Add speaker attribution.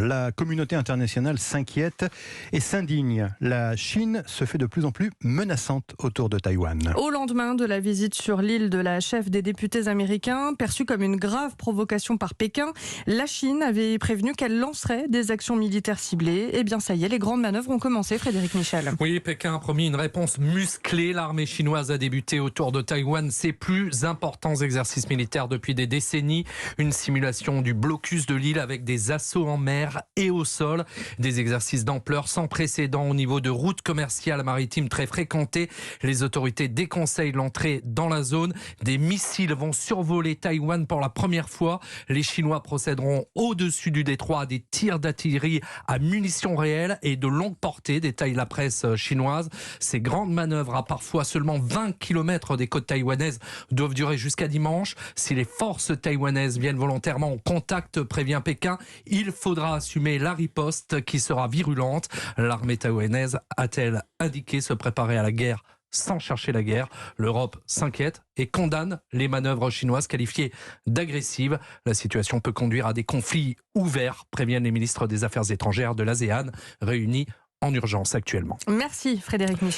Speaker 1: La communauté internationale s'inquiète et s'indigne. La Chine se fait de plus en plus menaçante autour de Taïwan.
Speaker 2: Au lendemain de la visite sur l'île de la chef des députés américains, perçue comme une grave provocation par Pékin, la Chine avait prévenu qu'elle lancerait des actions militaires ciblées. Eh bien ça y est, les grandes manœuvres ont commencé, Frédéric Michel.
Speaker 3: Oui, Pékin a promis une réponse musclée. L'armée chinoise a débuté autour de Taïwan ses plus importants exercices militaires depuis des décennies. Une simulation du blocus de l'île avec des assauts en mer et au sol. Des exercices d'ampleur sans précédent au niveau de routes commerciales maritimes très fréquentées. Les autorités déconseillent l'entrée dans la zone. Des missiles vont survoler Taïwan pour la première fois. Les Chinois procéderont au-dessus du détroit à des tirs d'artillerie à munitions réelles et de longue portée, détaille la presse chinoise. Ces grandes manœuvres à parfois seulement 20 km des côtes taïwanaises doivent durer jusqu'à dimanche. Si les forces taïwanaises viennent volontairement en contact, prévient Pékin, il faudra assumer la riposte qui sera virulente. L'armée taïwanaise a-t-elle indiqué se préparer à la guerre sans chercher la guerre? L'Europe s'inquiète et condamne les manœuvres chinoises qualifiées d'agressives. La situation peut conduire à des conflits ouverts, préviennent les ministres des Affaires étrangères de l'ASEAN, réunis en urgence actuellement.
Speaker 2: Merci Frédéric Michel.